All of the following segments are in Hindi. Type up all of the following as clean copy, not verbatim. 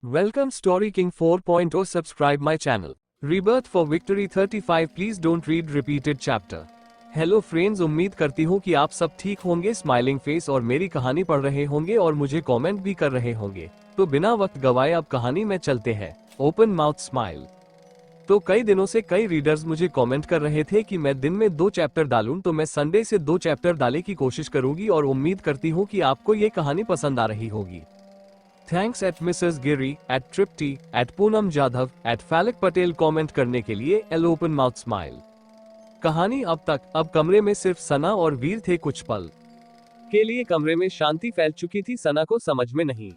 Welcome Story King 4.0. Subscribe my channel. Rebirth for Victory 35. Please don't read repeated chapter. Hello friends, उम्मीद करती हूँ कि आप सब ठीक होंगे, स्माइलिंग फेस और मेरी कहानी पढ़ रहे होंगे और मुझे कमेंट भी कर रहे होंगे। तो बिना वक्त गवाए अब कहानी में चलते हैं। Open mouth smile. तो कई दिनों से कई रीडर्स मुझे कमेंट कर रहे थे कि मैं दिन में 2 चैप्टर डालूं, तो मैं संडे से 2 चैप्टर डालने की कोशिश करूंगी और उम्मीद करती हूँ कि आपको ये कहानी पसंद आ रही होगी। Thanks at Mrs Giri, at Tripti, at Poonam Jadhav, at Phalik Patel comment करने के लिए। L open mouth smile. कहानी अब कमरे में सिर्फ सना और वीर थे। कुछ पल के लिए कमरे में शांति फैल चुकी थी। सना को समझ में नहीं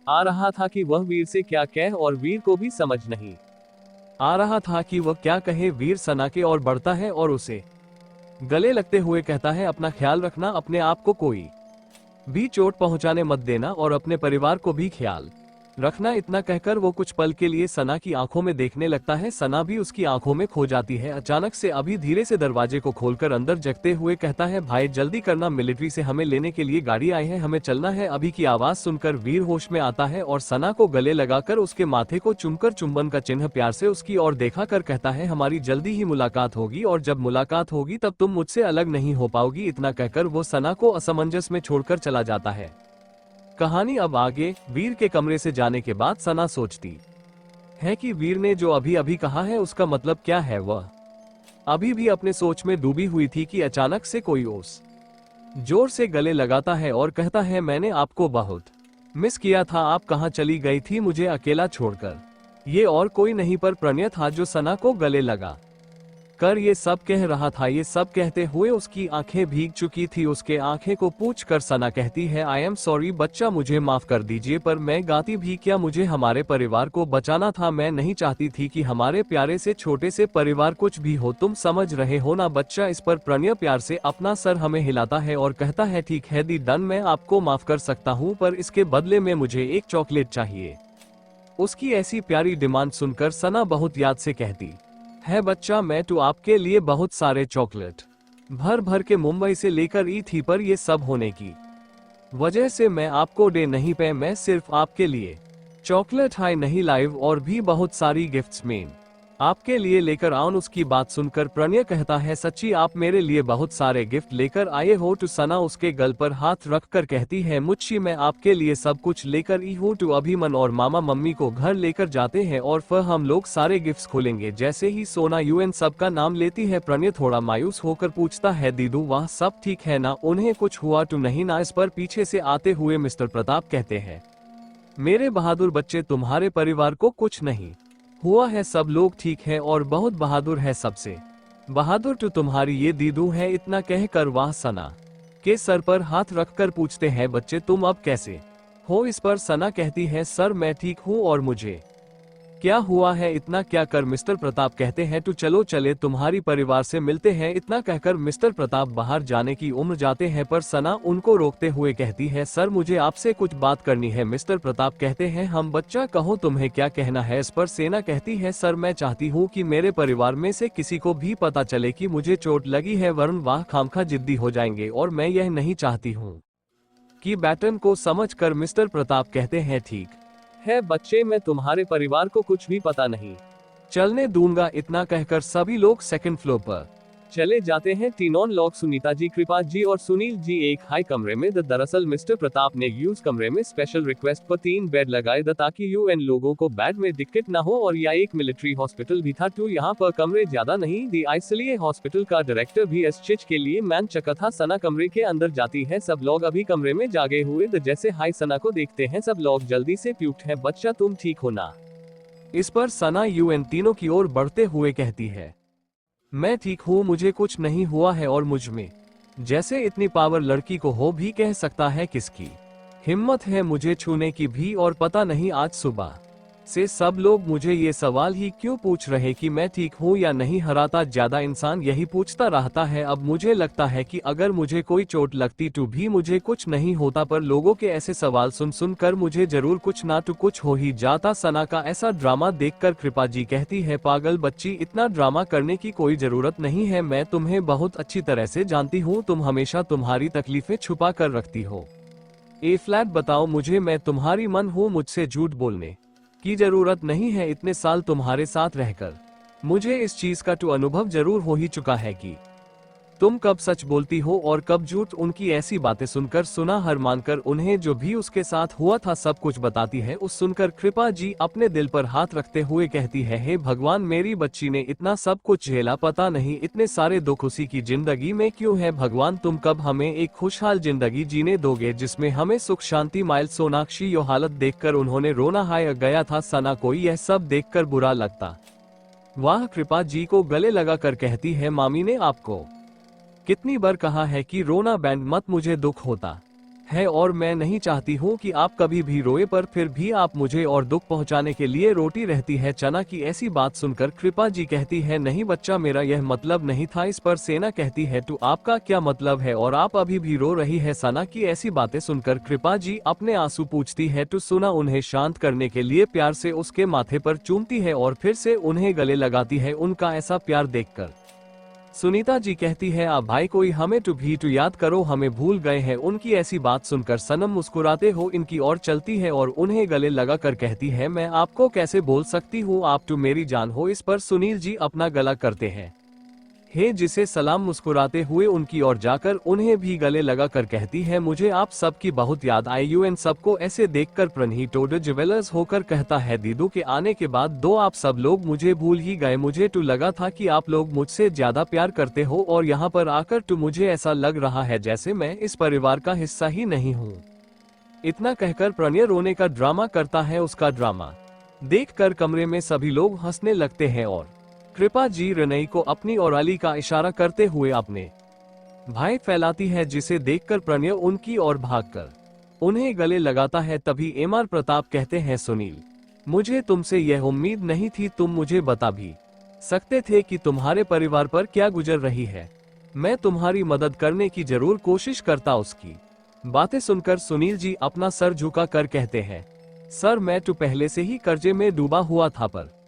आ रहा था कि वह वीर से क्या कहे और वीर को भी समझ नहीं आ रहा था कि वह क्या कहे। वीर सना के और बढ़ता है और उसे गले लगते हुए कहता है, अपना ख्याल रखना, अपने आप को कोई भी चोट पहुंचाने मत देना और अपने परिवार को भी ख्याल रखना। इतना कहकर वो कुछ पल के लिए सना की आंखों में देखने लगता है। सना भी उसकी आंखों में खो जाती है। अचानक से अभी धीरे से दरवाजे को खोलकर अंदर जगते हुए कहता है, भाई जल्दी करना, मिलिट्री से हमें लेने के लिए गाड़ी आई है, हमें चलना है अभी। की आवाज सुनकर वीर होश में आता है और सना को गले लगाकर उसके माथे को चुमकर चुंबन का चिन्ह प्यार से उसकी ओर देखा कर कहता है, हमारी जल्दी ही मुलाकात होगी और जब मुलाकात होगी तब तुम मुझसे अलग नहीं हो पाओगी। इतना कहकर वो सना को असमंजस में छोड़कर चला जाता है। कहानी अब आगे। वीर के कमरे से जाने के बाद सना सोचती है कि वीर ने जो अभी अभी कहा है उसका मतलब क्या है। वह अभी भी अपने सोच में डूबी हुई थी कि अचानक से कोई उस जोर से गले लगाता है और कहता है, मैंने आपको बहुत मिस किया था, आप कहाँ चली गई थी मुझे अकेला छोड़कर। ये और कोई नहीं पर प्रणय था जो सना को गले लगा कर ये सब कह रहा था। ये सब कहते हुए उसकी आंखें भीग चुकी थी। उसके आंखें को पूछ कर सना कहती है, आई एम सॉरी बच्चा, मुझे माफ कर दीजिए, पर मैं गाती भी क्या, मुझे हमारे परिवार को बचाना था। मैं नहीं चाहती थी कि हमारे प्यारे से छोटे से परिवार कुछ भी हो, तुम समझ रहे हो ना बच्चा। इस पर प्रणय प्यार से अपना सर हमें हिलाता है और कहता है, ठीक है दी डन, मैं आपको माफ कर सकता हूँ, पर इसके बदले में मुझे एक चॉकलेट चाहिए। उसकी ऐसी प्यारी डिमांड सुनकर सना बहुत याद से कहती है, बच्चा मैं तो आपके लिए बहुत सारे चॉकलेट भर भर के मुंबई से लेकर आई थी, पर ये सब होने की वजह से मैं आपको दे नहीं पाया। मैं सिर्फ आपके लिए चॉकलेट हाई नहीं लाइव और भी बहुत सारी गिफ्ट्स में आपके लिए लेकर आऊं। उसकी बात सुनकर प्रणय कहता है, सच्ची आप मेरे लिए बहुत सारे गिफ्ट लेकर आए हो। तो सना उसके गल पर हाथ रखकर कहती है, मुझे मैं आपके लिए सब कुछ लेकर आई हूँ। तो अभिमन और मामा मम्मी को घर लेकर जाते हैं और फिर हम लोग सारे गिफ्ट्स खोलेंगे। जैसे ही सोना यूएन सब का नाम लेती है, प्रणय थोड़ा मायूस होकर पूछता है, दीदू वह सब ठीक है ना, उन्हें कुछ हुआ तो नहीं ना। इस पर पीछे से आते हुए मिस्टर प्रताप कहते हैं, मेरे बहादुर बच्चे, तुम्हारे परिवार को कुछ नहीं हुआ है, सब लोग ठीक है और बहुत बहादुर है, सबसे बहादुर तो तुम्हारी ये दीदू है। इतना कहकर वह सना के सर पर हाथ रखकर पूछते हैं, बच्चे तुम अब कैसे हो। इस पर सना कहती है, सर मैं ठीक हूँ और मुझे क्या हुआ है। इतना क्या कर मिस्टर प्रताप कहते हैं, तो चलो चले तुम्हारी परिवार से मिलते हैं। इतना कहकर मिस्टर प्रताप बाहर जाने की उम्र जाते हैं, पर सना उनको रोकते हुए कहती है, सर मुझे आपसे कुछ बात करनी है। मिस्टर प्रताप कहते हैं, हम बच्चा कहो तुम्हें क्या कहना है। इस पर सेना कहती है, सर मैं चाहती हूँ कि मेरे परिवार में से किसी को भी पता चले कि मुझे चोट लगी है, वरन वाह खामखा जिद्दी हो जाएंगे और मैं यह नहीं चाहती हूँ कि बैटन को समझ कर मिस्टर प्रताप कहते हैं, ठीक है बच्चे, मैं तुम्हारे परिवार को कुछ भी पता नहीं चलने दूंगा। इतना कहकर सभी लोग सेकंड फ्लोर पर चले जाते हैं। तीनों लोग, सुनीता जी, कृपा जी और सुनील जी, एक हाई कमरे में। दरअसल मिस्टर प्रताप ने यूज कमरे में स्पेशल रिक्वेस्ट पर 3 बेड लगाए ताकि यूएन लोगों को बेड में दिक्कत न हो, और यह एक मिलिट्री हॉस्पिटल भी था तो यहाँ पर कमरे ज्यादा नहीं दी, इसलिए हॉस्पिटल का डायरेक्टर भी इस चीज के लिए मैन चका था। सना कमरे के अंदर जाती है। सब लोग अभी कमरे में जागे हुए जैसे हाई सना को देखते हैं। सब लोग जल्दी से पूछते हैं, बच्चा तुम ठीक हो ना। इस पर सना यूएन तीनों की ओर बढ़ते हुए कहती है, मैं ठीक हूँ, मुझे कुछ नहीं हुआ है और मुझ में जैसे इतनी पावर लड़की को हो भी कह सकता है, किसकी हिम्मत है मुझे छूने की भी। और पता नहीं आज सुबह से सब लोग मुझे ये सवाल ही क्यों पूछ रहे कि मैं ठीक हूँ या नहीं। हराता ज्यादा इंसान यही पूछता रहता है। अब मुझे लगता है कि अगर मुझे कोई चोट लगती तो भी मुझे कुछ नहीं होता, पर लोगों के ऐसे सवाल सुन सुन कर मुझे जरूर कुछ ना तो कुछ हो ही जाता। सना का ऐसा ड्रामा देखकर कृपा जी कहती है, पागल बच्ची, इतना ड्रामा करने की कोई जरूरत नहीं है। मैं तुम्हें बहुत अच्छी तरह से जानती हूँ, तुम हमेशा तुम्हारी तकलीफें छुपा कर रखती हो। ए फ्लैट बताओ मुझे, मैं तुम्हारी मन हूँ, मुझसे झूठ बोलने की जरूरत नहीं है। इतने साल तुम्हारे साथ रहकर मुझे इस चीज का अनुभव जरूर हो ही चुका है कि तुम कब सच बोलती हो और कब झूठ। उनकी ऐसी बातें सुनकर सुना हर मानकर उन्हें जो भी उसके साथ हुआ था सब कुछ बताती है। उस सुनकर कृपा जी अपने दिल पर हाथ रखते हुए कहती है, हे भगवान, मेरी बच्ची ने इतना सब कुछ झेला, पता नहीं इतने सारे दुख उसी की जिंदगी में क्यों है। भगवान, तुम कब हमें एक खुशहाल जिंदगी जीने दोगे जिसमें हमें सुख शांति माइल। सोनाक्षी यो हालत देखकर उन्होंने रोना हाय गया था। सना को यह सब देखकर बुरा लगता वह कृपा जी को गले लगा कर कहती है, मामी ने आपको कितनी बार कहा है कि रोना बैंड मत, मुझे दुख होता है और मैं नहीं चाहती हूँ कि आप कभी भी रोए, पर फिर भी आप मुझे और दुख पहुँचाने के लिए रोती रहती है। चना की ऐसी बात सुनकर कृपा जी कहती है, नहीं बच्चा, मेरा यह मतलब नहीं था। इस पर सेना कहती है, तो आपका क्या मतलब है और आप अभी भी रो रही है। सना की ऐसी बातें सुनकर कृपा जी अपने आंसू पूछती है, तो सुना उन्हें शांत करने के लिए प्यार से उसके माथे पर चूमती है और फिर से उन्हें गले लगाती है। उनका ऐसा प्यार देखकर सुनीता जी कहती है, आप भाई कोई हमें भी याद करो, हमें भूल गए हैं। उनकी ऐसी बात सुनकर सनम मुस्कुराते हो इनकी ओर चलती है और उन्हें गले लगा कर कहती है, मैं आपको कैसे बोल सकती हूँ, आप तो मेरी जान हो। इस पर सुनील जी अपना गला करते हैं हे जिसे सलाम मुस्कुराते हुए उनकी ओर जाकर उन्हें भी गले लगा कर कहती है, मुझे आप सबकी बहुत याद आई। यूएन सबको ऐसे देखकर प्रणही टोड ज्वेलर्स होकर कहता है, दीदू के आने के बाद दो आप सब लोग मुझे भूल ही गए। मुझे तो लगा था कि आप लोग मुझसे ज्यादा प्यार करते हो और यहाँ पर आकर तो मुझे ऐसा लग रहा है जैसे मैं इस परिवार का हिस्सा ही नहीं हूँ। इतना कहकर प्रणय रोने का ड्रामा करता है। उसका ड्रामा देखकर कमरे में सभी लोग हंसने लगते हैं और कृपा जी रनई को अपनी और अली का इशारा करते हुए अपने भाई फैलाती है, जिसे देखकर प्रणय उनकी ओर भागकर उन्हें गले लगाता है। तभी एमआर प्रताप कहते हैं, सुनील, मुझे तुमसे यह उम्मीद नहीं थी, तुम मुझे बता भी सकते थे कि तुम्हारे परिवार पर क्या गुजर रही है। मैं तुम्हारी मदद करने की जरूर कोशिश करता। उसकी बातें सुनकर सुनील जी अपना सर झुका कर कहते हैं, सर मैं तो पहले से ही कर्जे में डूबा हुआ था, पर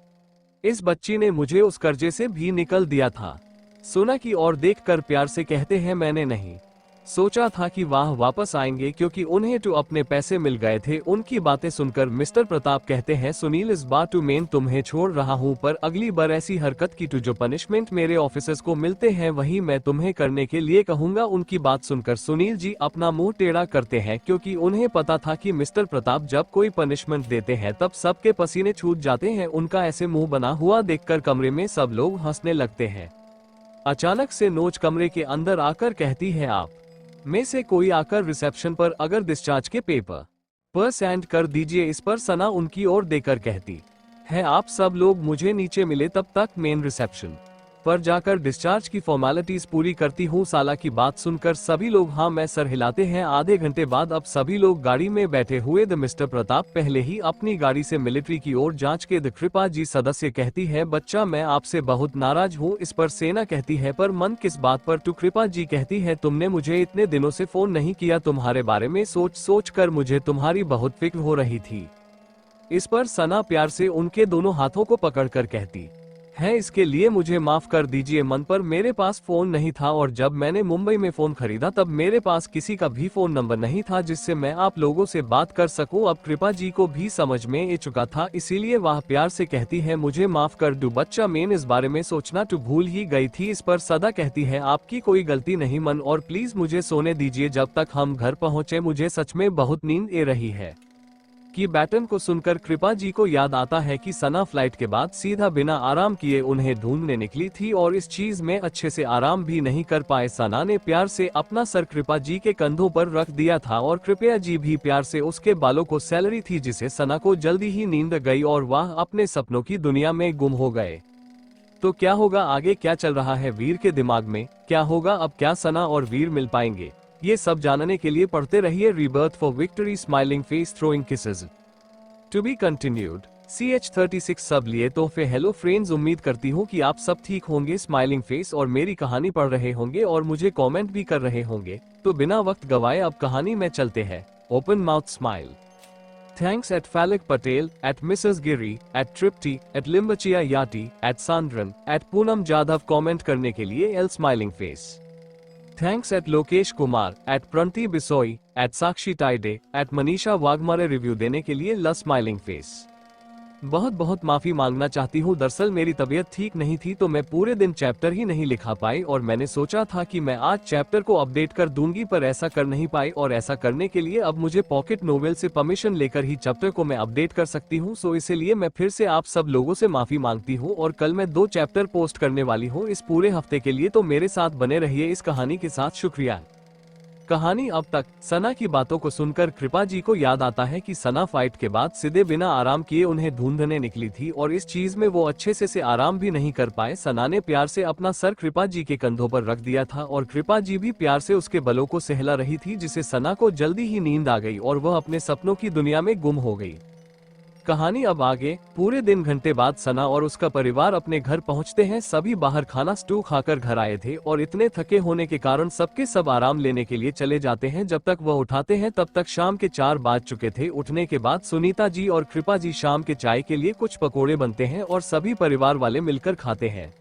इस बच्ची ने मुझे उस कर्जे से भी निकल दिया था। सोना की ओर देखकर प्यार से कहते हैं, मैंने नहीं सोचा था कि वह वापस आएंगे क्योंकि उन्हें तो अपने पैसे मिल गए थे। उनकी बातें सुनकर मिस्टर प्रताप कहते हैं, सुनील, इस बार तो मैं तुम्हें छोड़ रहा हूं, पर अगली बार ऐसी हरकत की तो जो पनिशमेंट मेरे ऑफिसर्स को मिलते हैं वही मैं तुम्हें करने के लिए कहूंगा। उनकी बात सुनकर सुनील जी अपना मुंह टेढ़ा करते हैं क्योंकि उन्हें पता था कि मिस्टर प्रताप जब कोई पनिशमेंट देते हैं तब सबके पसीने छूट जाते हैं। उनका ऐसे मुंह बना हुआ देखकर कमरे में सब लोग हंसने लगते हैं। अचानक से नोच कमरे के अंदर आकर कहती है, आप में से कोई आकर रिसेप्शन पर अगर डिस्चार्ज के पेपर पर सेंड कर दीजिए। इस पर सना उनकी ओर देकर कहती है, आप सब लोग मुझे नीचे मिले, तब तक मेन रिसेप्शन पर जाकर डिस्चार्ज की फॉर्मेलिटीज पूरी करती हूँ। साला की बात सुनकर सभी लोग हाँ मैं सर हिलाते हैं। आधे घंटे बाद अब सभी लोग गाड़ी में बैठे हुए द मिस्टर प्रताप पहले ही अपनी गाड़ी से मिलिट्री की ओर जांच के द कृपा जी सदस्य कहती है, बच्चा मैं आपसे बहुत नाराज हूँ। इस पर सेना कहती है, पर मन किस बात पर। तो कृपा जी कहती है, तुमने मुझे इतने दिनों से फोन नहीं किया, तुम्हारे बारे में सोच सोच कर मुझे तुम्हारी बहुत फिक्र हो रही थी। इस पर सना प्यार से उनके दोनों हाथों को पकड़कर कहती है, इसके लिए मुझे माफ कर दीजिए। मन पर मेरे पास फोन नहीं था और जब मैंने मुंबई में फोन खरीदा तब मेरे पास किसी का भी फोन नंबर नहीं था जिससे मैं आप लोगों से बात कर सकूं। अब कृपा जी को भी समझ में आ चुका था, इसीलिए वह प्यार से कहती है, मुझे माफ कर दो बच्चा, मैं इस बारे में सोचना तो भूल ही गई थी। इस पर सदा कहती है, आपकी कोई गलती नहीं मन, और प्लीज मुझे सोने दीजिए जब तक हम घर पहुँचे, मुझे सच में बहुत नींद आ रही है। की बैटन को सुनकर कृपा जी को याद आता है कि सना फ्लाइट के बाद सीधा बिना आराम किए उन्हें ढूंढने निकली थी और इस चीज में अच्छे से आराम भी नहीं कर पाए। सना ने प्यार से अपना सर कृपा जी के कंधों पर रख दिया था और कृपया जी भी प्यार से उसके बालों को सैलरी थी, जिसे सना को जल्दी ही नींद गई और वह अपने सपनों की दुनिया में गुम हो गए। तो क्या होगा आगे, क्या चल रहा है वीर के दिमाग में, क्या होगा अब, क्या सना और वीर मिल पाएंगे, ये सब जानने के लिए पढ़ते रहिए rebirth for victory smiling face throwing kisses. To be continued. CH36 सब लिए तोहफे। हेलो फ्रेंड्स, उम्मीद करती हूँ कि आप सब ठीक होंगे, स्माइलिंग फेस और मेरी कहानी पढ़ रहे होंगे और मुझे कमेंट भी कर रहे होंगे। तो बिना वक्त गवाए अब कहानी में चलते हैं। Open mouth smile. Thanks at Phalik Patel, at Mrs Giri, at Tripti, at Limbachiya Yati, at Sandran, at Poonam Jadhav comment करने के लिए L smiling face. Thanks at Lokesh Kumar, at Pranati Bisoi, at Sakshi Taide, at Manisha Waghmare review देने के लिए ल स्माइलिंग फेस। बहुत बहुत माफी मांगना चाहती हूँ, दरअसल मेरी तबीयत ठीक नहीं थी तो मैं पूरे दिन चैप्टर ही नहीं लिखा पाई और मैंने सोचा था कि मैं आज चैप्टर को अपडेट कर दूंगी पर ऐसा कर नहीं पाई और ऐसा करने के लिए अब मुझे पॉकेट नोवेल से परमिशन लेकर ही चैप्टर को मैं अपडेट कर सकती हूँ। सो इसीलिए मैं फिर से आप सब लोगों से माफी मांगती हूँ और कल मैं 2 चैप्टर पोस्ट करने वाली हूँ इस पूरे हफ्ते के लिए, तो मेरे साथ बने रहिए इस कहानी के साथ। शुक्रिया। कहानी अब तक। सना की बातों को सुनकर कृपा जी को याद आता है कि सना फाइट के बाद सीधे बिना आराम किए उन्हें ढूंढने निकली थी और इस चीज में वो अच्छे से आराम भी नहीं कर पाए। सना ने प्यार से अपना सर कृपा जी के कंधों पर रख दिया था और कृपा जी भी प्यार से उसके बलों को सहला रही थी, जिसे सना को जल्दी ही नींद आ गई और वह अपने सपनों की दुनिया में गुम हो गई। कहानी अब आगे। पूरे दिन घंटे बाद सना और उसका परिवार अपने घर पहुंचते हैं। सभी बाहर खाना स्टू खाकर घर आए थे और इतने थके होने के कारण सबके सब आराम लेने के लिए चले जाते हैं। जब तक वह उठाते हैं तब तक शाम के 4 बज चुके थे। उठने के बाद सुनीता जी और कृपा जी शाम के चाय के लिए कुछ पकोड़े बनते हैं और सभी परिवार वाले मिलकर खाते हैं।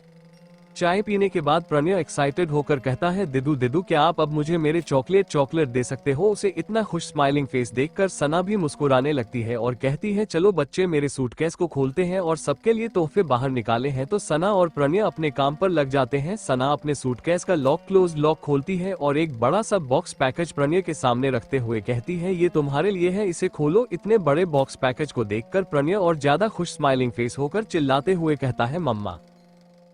चाय पीने के बाद प्रणय एक्साइटेड होकर कहता है, दिदू दिदू क्या आप अब मुझे मेरे चॉकलेट दे सकते हो। उसे इतना खुश स्माइलिंग फेस देखकर सना भी मुस्कुराने लगती है और कहती है, चलो बच्चे मेरे सूटकेस को खोलते हैं और सबके लिए तोहफे बाहर निकाले हैं। तो सना और प्रणय अपने काम पर लग जाते हैं। सना अपने सूटकेस का लॉक खोलती है और एक बड़ा सा बॉक्स पैकेज प्रणय के सामने रखते हुए कहती है, ये तुम्हारे लिए है, इसे खोलो। इतने बड़े बॉक्स पैकेज को देखकर प्रणय और ज्यादा खुश स्माइलिंग फेस होकर चिल्लाते हुए कहता है, मम्मा,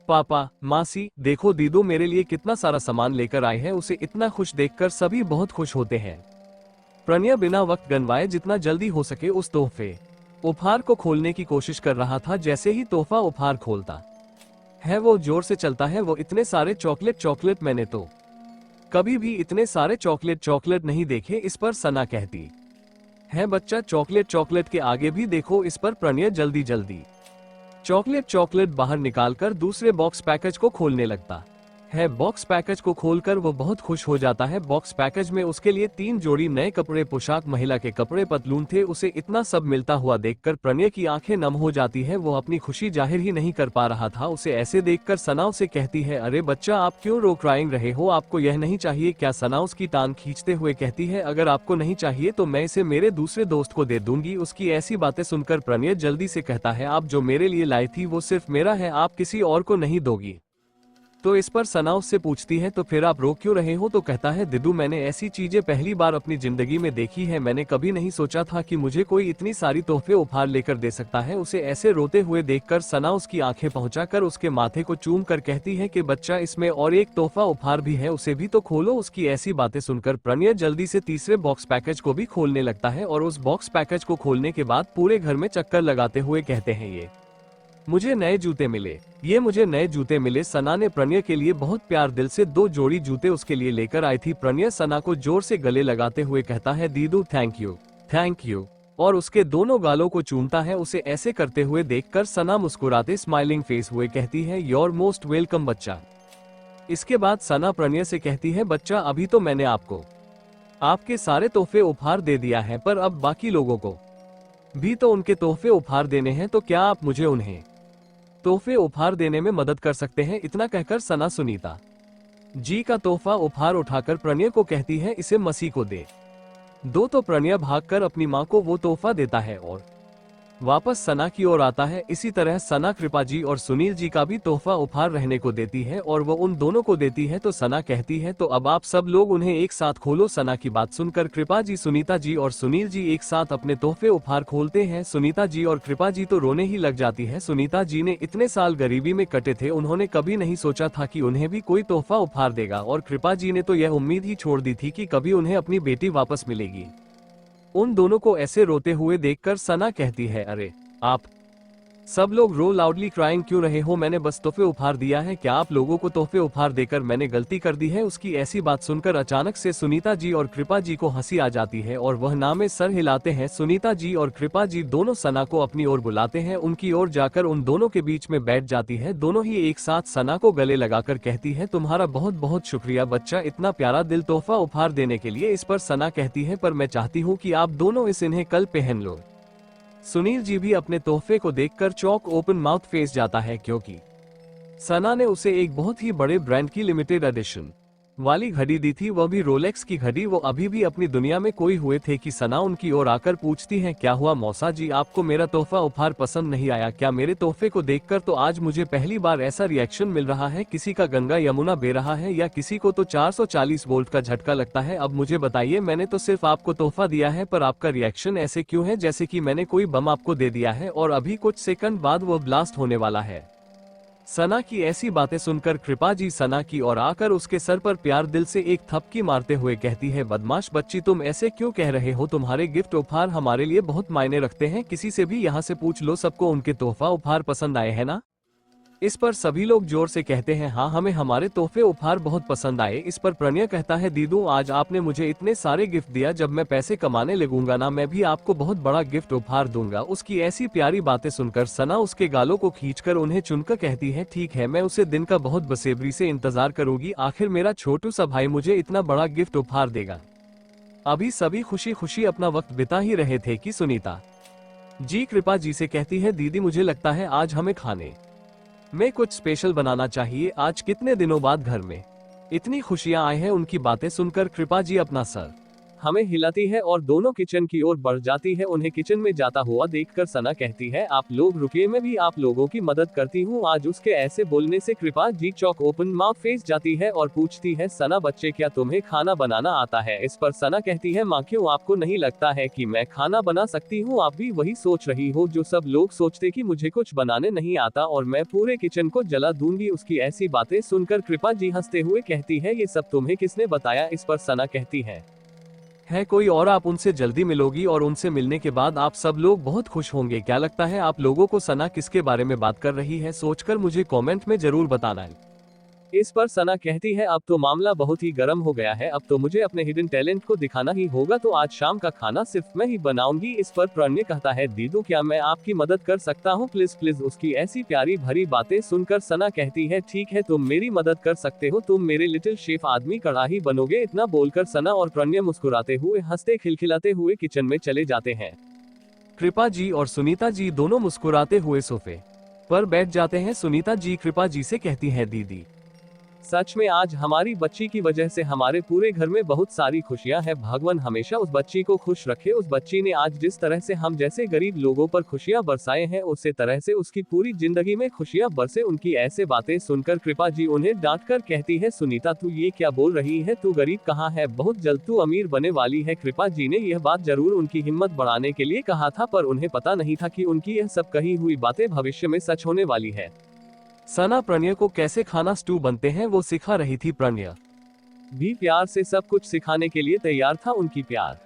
पापा, मासी, देखो दीदू मेरे लिए कितना सारा सामान लेकर आए हैं। उसे इतना खुश देखकर सभी बहुत खुश होते हैं। प्रणय बिना वक्त गंवाए जितना जल्दी हो सके उस तोहफे उपहार को खोलने की कोशिश कर रहा था। जैसे ही तोहफा उपहार खोलता है वो जोर से चलता है। वो इतने सारे चॉकलेट मैंने तो कभी भी इतने सारे चॉकलेट नहीं देखे। इस पर सना कहती है, बच्चा चॉकलेट के आगे भी देखो। इस पर प्रणय जल्दी चॉकलेट बाहर निकालकर दूसरे बॉक्स पैकेज को खोलने लगता है। बॉक्स पैकेज को खोलकर वो बहुत खुश हो जाता है। बॉक्स पैकेज में उसके लिए 3 जोड़ी नए कपड़े, पोशाक, महिला के कपड़े, पतलून थे। उसे इतना सब मिलता हुआ देखकर प्रणय की आंखें नम हो जाती है। वो अपनी खुशी जाहिर ही नहीं कर पा रहा था। उसे ऐसे देखकर सना उसे कहती है, अरे बच्चा आप क्यों रो क्राइंग रहे हो, आपको यह नहीं चाहिए क्या। सना उसकी टांग खींचते हुए कहती है, अगर आपको नहीं चाहिए तो मैं इसे मेरे दूसरे दोस्त को दे दूंगी। उसकी ऐसी बातें सुनकर प्रणय जल्दी से कहता है, आप जो मेरे लिए लाई थी वो सिर्फ मेरा है, आप किसी और को नहीं दोगी। तो इस पर सना उससे पूछती है, तो फिर आप रो क्यों रहे हो। तो कहता है, दिदू मैंने ऐसी चीजें पहली बार अपनी जिंदगी में देखी है। मैंने कभी नहीं सोचा था कि मुझे कोई इतनी सारी तोहफे उपहार लेकर दे सकता है। उसे ऐसे रोते हुए देखकर सना उसकी आंखें पहुंचाकर उसके माथे को चूम कर कहती है कि बच्चा इसमें और एक तोहफा उपहार भी है, उसे भी तो खोलो। उसकी ऐसी बातें सुनकर प्रणय जल्दी से तीसरे बॉक्स पैकेज को भी खोलने लगता है और उस बॉक्स पैकेज को खोलने के बाद पूरे घर में चक्कर लगाते हुए कहते हैं, ये मुझे नए जूते मिले, ये मुझे नए जूते मिले। सना ने प्रणय के लिए बहुत प्यार दिल से 2 जोड़ी जूते उसके लिए लेकर आई थी। प्रणय सना को जोर से गले लगाते हुए कहता है, दीदू थैंक यू और उसके दोनों गालों को चूमता है। उसे ऐसे करते हुए देखकर सना मुस्कुराते स्माइलिंग फेस हुए कहती है, योर मोस्ट वेलकम बच्चा। इसके बाद सना प्रणय से कहती है, बच्चा अभी तो मैंने आपको आपके सारे तोहफे उपहार दे दिया है, पर अब बाकी लोगों को भी तो उनके तोहफे उपहार देने हैं, तो क्या आप मुझे उन्हें तोहफे उपहार देने में मदद कर सकते हैं। इतना कहकर सना सुनीता जी का तोहफा उपहार उठाकर प्रणय को कहती है, इसे मसी को दे दो। तो प्रणय भागकर अपनी मां को वो तोहफा देता है और वापस सना की ओर आता है। इसी तरह सना कृपा जी और सुनील जी का भी तोहफा उपहार रहने को देती है और वो उन दोनों को देती है। तो सना कहती है, तो अब आप सब लोग उन्हें एक साथ खोलो। सना की बात सुनकर कृपा जी, सुनीता जी और सुनील जी एक साथ अपने तोहफे उपहार खोलते हैं। सुनीता जी और कृपा जी तो रोने ही लग जाती है। सुनीता जी ने इतने साल गरीबी में कटे थे, उन्होंने कभी नहीं सोचा था कि उन्हें भी कोई तोहफा उपहार देगा और कृपा जी ने तो यह उम्मीद ही छोड़ दी थी कि कभी उन्हें अपनी बेटी वापस मिलेगी। उन दोनों को ऐसे रोते हुए देखकर सना कहती है, अरे आप सब लोग रो लाउडली क्राइंग क्यों रहे हो, मैंने बस तोहफे उपहार दिया है, क्या आप लोगों को तोहफे उपहार देकर मैंने गलती कर दी है। उसकी ऐसी बात सुनकर अचानक से सुनीता जी और कृपा जी को हंसी आ जाती है और वह ना में सर हिलाते हैं। सुनीता जी और कृपा जी दोनों सना को अपनी ओर बुलाते हैं, उनकी ओर जाकर उन दोनों के बीच में बैठ जाती है। दोनों ही एक साथ सना को गले लगाकर कहती है, तुम्हारा बहुत बहुत शुक्रिया बच्चा, इतना प्यारा दिल तोहफा उपहार देने के लिए। इस पर सना कहती है, पर मैं चाहती हूँ कि आप दोनों इन्हें कल पहन लो। सुनील जी भी अपने तोहफे को देखकर चौक ओपन माउथ फेस जाता है, क्योंकि सना ने उसे एक बहुत ही बड़े ब्रांड की लिमिटेड एडिशन वाली घड़ी दी थी, वह भी रोलेक्स की घड़ी। वो अभी भी अपनी दुनिया में खोई हुए थे कि सना उनकी ओर आकर पूछती है, क्या हुआ मौसा जी, आपको मेरा तोहफा उपहार पसंद नहीं आया क्या? मेरे तोहफे को देखकर तो आज मुझे पहली बार ऐसा रिएक्शन मिल रहा है। किसी का गंगा यमुना बह रहा है या किसी को तो 440 वोल्ट का झटका लगता है। अब मुझे बताइए, मैंने तो सिर्फ आपको तोहफा दिया है, पर आपका रिएक्शन ऐसे क्यों है जैसे कि मैंने कोई बम आपको दे दिया है और अभी कुछ सेकंड बाद वो ब्लास्ट होने वाला है। सना की ऐसी बातें सुनकर कृपा जी सना की ओर आकर उसके सर पर प्यार दिल से एक थपकी मारते हुए कहती है, बदमाश बच्ची, तुम ऐसे क्यों कह रहे हो? तुम्हारे गिफ्ट उपहार हमारे लिए बहुत मायने रखते हैं। किसी से भी यहाँ से पूछ लो, सबको उनके तोहफा उपहार पसंद आए हैं ना? इस पर सभी लोग जोर से कहते हैं, हाँ, हमें हमारे तोहफे उपहार बहुत पसंद आए। इस पर प्रणय कहता है, दीदू, आज आपने मुझे इतने सारे गिफ्ट दिया, जब मैं पैसे कमाने लगूंगा ना, मैं भी आपको बहुत बड़ा गिफ्ट उपहार दूंगा। उसकी ऐसी प्यारी बातें सुनकर सना उसके गालों को खींचकर उन्हें चुनकर कहती है, ठीक है, मैं उसे दिन का बहुत बेसब्री से इंतजार करूंगी। आखिर मेरा छोटू सा भाई मुझे इतना बड़ा गिफ्ट उपहार देगा। अभी सभी खुशी खुशी अपना वक्त बिता ही रहे थे कि सुनीता जी कृपा जी से कहती है, दीदी, मुझे लगता है आज हमें खाने मैं कुछ स्पेशल बनाना चाहिए। आज कितने दिनों बाद घर में इतनी खुशियां आई हैं। उनकी बातें सुनकर कृपा जी अपना सर हमें हिलाती है और दोनों किचन की ओर बढ़ जाती है। उन्हें किचन में जाता हुआ देखकर सना कहती है, आप लोग रुकिए, मैं भी आप लोगों की मदद करती हूँ। आज उसके ऐसे बोलने से कृपा जी चौक ओपन माउथ फेस जाती है और पूछती है, सना बच्चे, क्या तुम्हें खाना बनाना आता है? इस पर सना कहती है, माँ, क्यों आपको नहीं लगता है कि मैं खाना बना सकती हूँ? आप भी वही सोच रही हो जो सब लोग सोचते कि मुझे कुछ बनाने नहीं आता और मैं पूरे किचन को जला दूंगी। उसकी ऐसी बातें सुनकर कृपा जी हंसते हुए कहती है, ये सब तुम्हें किसने बताया? इस पर सना कहती है कोई और, आप उनसे जल्दी मिलोगी और उनसे मिलने के बाद आप सब लोग बहुत खुश होंगे। क्या लगता है आप लोगों को सना किसके बारे में बात कर रही है? सोचकर मुझे कमेंट में जरूर बताना है। इस पर सना कहती है, अब तो मामला बहुत ही गर्म हो गया है, अब तो मुझे अपने हिडन टैलेंट को दिखाना ही होगा, तो आज शाम का खाना सिर्फ मैं ही बनाऊंगी। इस पर प्रणय कहता है, दीदू, क्या मैं आपकी मदद कर सकता हूँ? Please please. उसकी ऐसी प्यारी भरी बातें सुनकर सना कहती है, ठीक है, तुम मेरी मदद कर सकते हो, तुम मेरे लिटिल शेफ आदमी कड़ाही बनोगे। इतना बोलकर सना और प्रणय मुस्कुराते हुए हंसते खिलखिलाते हुए किचन में चले जाते हैं। कृपा जी और सुनीता जी दोनों मुस्कुराते हुए सोफे पर बैठ जाते हैं। सुनीता जी कृपा जी से कहती है, दीदी, सच में आज हमारी बच्ची की वजह से हमारे पूरे घर में बहुत सारी खुशियां हैं। भगवान हमेशा उस बच्ची को खुश रखे। उस बच्ची ने आज जिस तरह से हम जैसे गरीब लोगों पर खुशियां बरसाए हैं, उसी तरह से उसकी पूरी जिंदगी में खुशियां बरसे। उनकी ऐसे बातें सुनकर कृपा जी उन्हें डांट कर कहती है, सुनीता, तू ये क्या बोल रही है? तू गरीब कहाँ है, बहुत जल्द तू अमीर बने वाली है। कृपा जी ने यह बात जरूर उनकी हिम्मत बढ़ाने के लिए कहा था, पर उन्हें पता नहीं था कि उनकी यह सब कही हुई बातें भविष्य में सच होने वाली है। सना प्रणय को कैसे खाना स्टू बनते हैं वो सिखा रही थी। प्रणय भी प्यार से सब कुछ सिखाने के लिए तैयार था। उनकी प्यार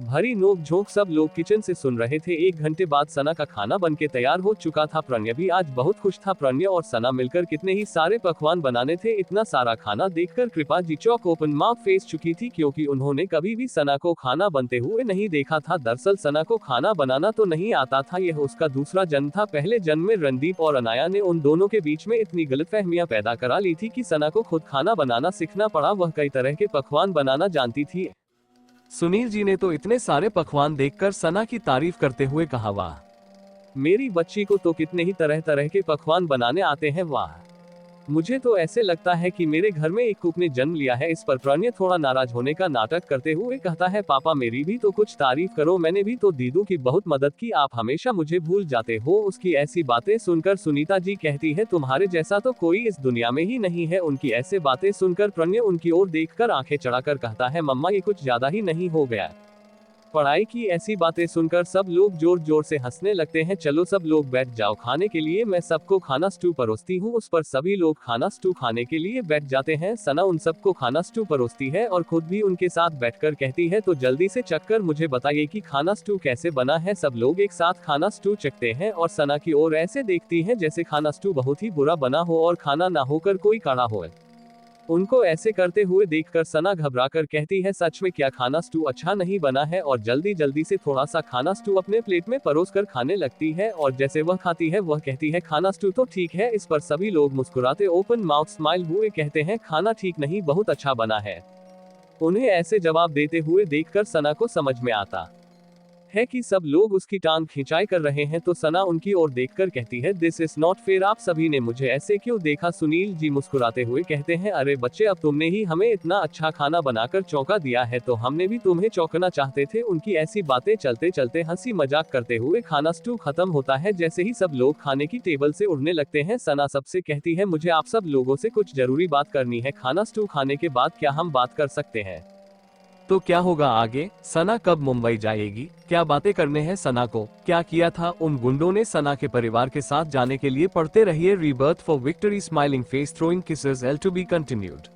भरी नोक झोंक सब लोग किचन से सुन रहे थे। 1 घंटे बाद सना का खाना बनके तैयार हो चुका था। प्रणय भी आज बहुत खुश था। प्रणय और सना मिलकर कितने ही सारे पकवान बनाने थे। इतना सारा खाना देखकर कृपा जी चौक ओपन माउथ फेस चुकी थी, क्योंकि उन्होंने कभी भी सना को खाना बनते हुए नहीं देखा था। दरअसल सना को खाना बनाना तो नहीं आता था, यह उसका दूसरा जन्म था। पहले जन्म में रणदीप और अनाया ने उन दोनों के बीच में इतनी गलतफहमियां पैदा करा ली थी कि सना को खुद खाना बनाना सीखना पड़ा। वह कई तरह के पकवान बनाना जानती थी। सुनील जी ने तो इतने सारे पकवान देखकर सना की तारीफ करते हुए कहा, वाह, मेरी बच्ची को तो कितने ही तरह तरह के पकवान बनाने आते हैं, वाह, मुझे तो ऐसे लगता है कि मेरे घर में एक कुक ने जन्म लिया है। इस पर प्रणय थोड़ा नाराज होने का नाटक करते हुए कहता है, पापा, मेरी भी तो कुछ तारीफ करो, मैंने भी तो दीदू की बहुत मदद की, आप हमेशा मुझे भूल जाते हो। उसकी ऐसी बातें सुनकर सुनीता जी कहती है, तुम्हारे जैसा तो कोई इस दुनिया में ही नहीं है। उनकी ऐसे बातें सुनकर प्रणय उनकी ओर देखकर आंखें चढ़ाकर कहता है, मम्मा, ये कुछ ज्यादा ही नहीं हो गया? पढ़ाई की ऐसी बातें सुनकर सब लोग जोर जोर से हंसने लगते हैं। चलो सब लोग बैठ जाओ खाने के लिए, मैं सबको खाना स्टू परोसती हूँ। उस पर सभी लोग खाना स्टू खाने के लिए बैठ जाते हैं। सना उन सबको खाना स्टू परोसती है और खुद भी उनके साथ बैठकर कहती है, तो जल्दी से चखकर मुझे बताइए कि खाना स्टू कैसे बना है। सब लोग एक साथ खाना स्टू चखते हैं और सना की ओर ऐसे देखती है जैसे खाना स्टू बहुत ही बुरा बना हो और खाना ना होकर कोई काढ़ा हो। उनको ऐसे करते हुए देखकर सना घबराकर कहती है, सच में क्या खाना स्टू अच्छा नहीं बना है? और जल्दी जल्दी से थोड़ा सा खाना स्टू अपने प्लेट में परोसकर खाने लगती है और जैसे वह खाती है वह कहती है, खाना स्टू तो ठीक है। इस पर सभी लोग मुस्कुराते ओपन माउथ स्माइल हुए कहते हैं, खाना ठीक नहीं, बहुत अच्छा बना है। उन्हें ऐसे जवाब देते हुए देखकर सना को समझ में आता है कि सब लोग उसकी टांग खिंचाई कर रहे हैं तो सना उनकी ओर देखकर कहती है, दिस इज नॉट फेयर, आप सभी ने मुझे ऐसे क्यों देखा। सुनील जी मुस्कुराते हुए कहते हैं, अरे बच्चे, अब तुमने ही हमें इतना अच्छा खाना बनाकर चौंका दिया है तो हमने भी तुम्हें चौंकना चाहते थे। उनकी ऐसी बातें चलते चलते हंसी मजाक करते हुए खाना स्टू खत्म होता है। जैसे ही सब लोग खाने की टेबल से उड़ने लगते हैं, सना सबसे कहती है, मुझे आप सब लोगों से कुछ जरूरी बात करनी है। खाना स्टू खाने के बाद क्या हम बात कर सकते हैं? तो क्या होगा आगे? सना कब मुंबई जाएगी? क्या बातें करने हैं सना को? क्या किया था उन गुंडों ने सना के परिवार के साथ जाने के लिए? पढ़ते रहिए rebirth for victory, smiling face, throwing kisses, L two be continued.